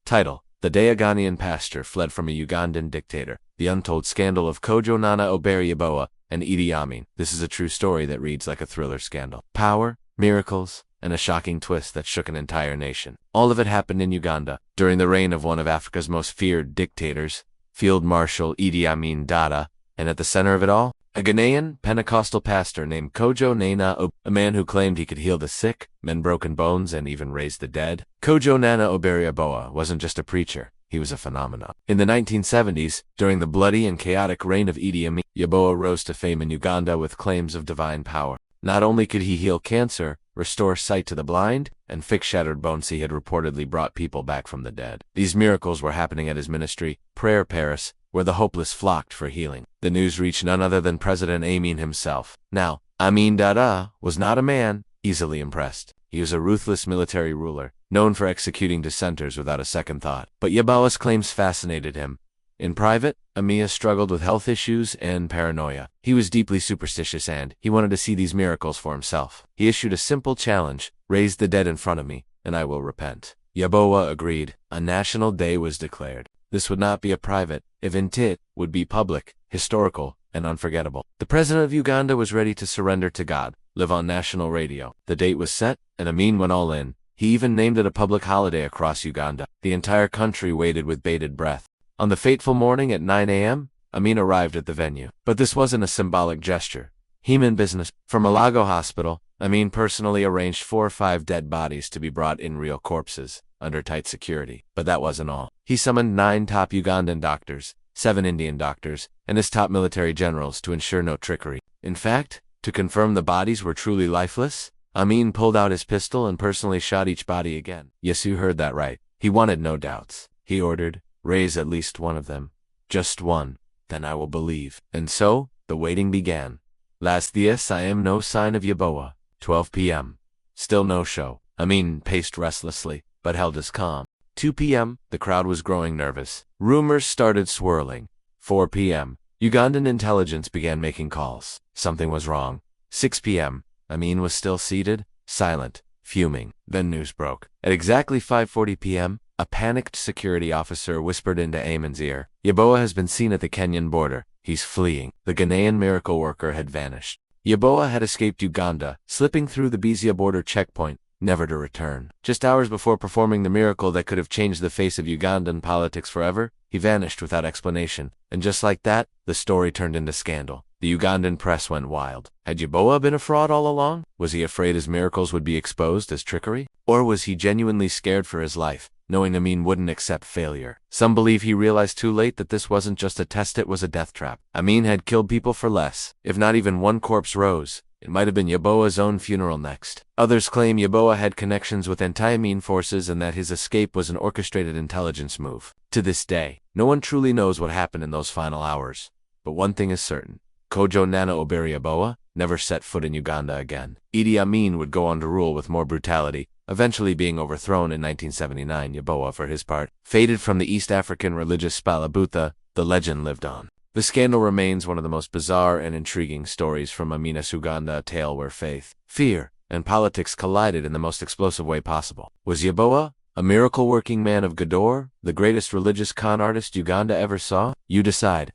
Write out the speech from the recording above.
Title: The day a Ghanaian pastor fled from a Ugandan dictator. The untold scandal of Kojo Nana Obere Yeboah and Idi Amin. This is a true story that reads like a thriller scandal. Power, miracles, and a shocking twist that shook an entire nation. All of it happened in Uganda, during the reign of one of Africa's most feared dictators, Field Marshal Idi Amin Dada, and at the center of it all, a Ghanaian Pentecostal pastor named Kojo Nana Obere, a man who claimed he could heal the sick, mend broken bones, and even raise the dead. Kojo Nana Obere Yeboah wasn't just a preacher, he was a phenomenon. In the 1970s, during the bloody and chaotic reign of Idi Amin, Yeboah rose to fame in Uganda with claims of divine power. Not only could he heal cancer, restore sight to the blind, and fix shattered bones, he had reportedly brought people back from the dead. These miracles were happening at his ministry, Prayer Paris, where the hopeless flocked for healing. The news reached none other than President Amin himself. Now, Amin Dada was not a man easily impressed. He was a ruthless military ruler, known for executing dissenters without a second thought. But Yeboah's claims fascinated him. In private, Amin struggled with health issues and paranoia. He was deeply superstitious and he wanted to see these miracles for himself. He issued a simple challenge: raise the dead in front of me, and I will repent. Yeboah agreed. A national day was declared. This would not be a private event, it would be public, historical, and unforgettable. The president of Uganda was ready to surrender to God, live on national radio. The date was set, and Amin went all in. He even named it a public holiday across Uganda. The entire country waited with bated breath. On the fateful morning at 9 a.m., Amin arrived at the venue. But this wasn't a symbolic gesture. He meant business. From Malago Hospital, Amin personally arranged 4 or 5 dead bodies to be brought in, real corpses, under tight security. But that wasn't all. He summoned 9 top Ugandan doctors, 7 Indian doctors, and his top military generals to ensure no trickery. In fact, to confirm the bodies were truly lifeless, Amin pulled out his pistol and personally shot each body again. Yes, you heard that right. He wanted no doubts. He ordered, raise at least one of them. Just one. Then I will believe. And so, the waiting began. Last dias I am no sign of Yeboah. 12 p.m. Still no show. Amin paced restlessly, but held his calm. 2 p.m. The crowd was growing nervous. Rumors started swirling. 4 p.m. Ugandan intelligence began making calls. Something was wrong. 6 p.m. Amin was still seated, silent, fuming. Then news broke. At exactly 5:40 p.m., a panicked security officer whispered into Amin's ear, "Yeboah has been seen at the Kenyan border. He's fleeing." The Ghanaian miracle worker had vanished. Yeboah had escaped Uganda, slipping through the Bizia border checkpoint, never to return. Just hours before performing the miracle that could have changed the face of Ugandan politics forever, he vanished without explanation. And just like that, the story turned into scandal. The Ugandan press went wild. Had Yeboah been a fraud all along? Was he afraid his miracles would be exposed as trickery? Or was he genuinely scared for his life, knowing Amin wouldn't accept failure? Some believe he realized too late that this wasn't just a test, it was a death trap. Amin had killed people for less. If not even one corpse rose, it might have been Yeboah's own funeral next. Others claim Yeboah had connections with anti-Amin forces and that his escape was an orchestrated intelligence move. To this day, no one truly knows what happened in those final hours. But one thing is certain: Kojo Nana Obere Yeboah never set foot in Uganda again. Idi Amin would go on to rule with more brutality, eventually being overthrown in 1979. Yeboah, for his part, faded from the East African religious Spalabutha. The legend lived on. The scandal remains one of the most bizarre and intriguing stories from Amina's Uganda, a tale where faith, fear, and politics collided in the most explosive way possible. Was Yeboah a miracle-working man of Gador, the greatest religious con artist Uganda ever saw? You decide.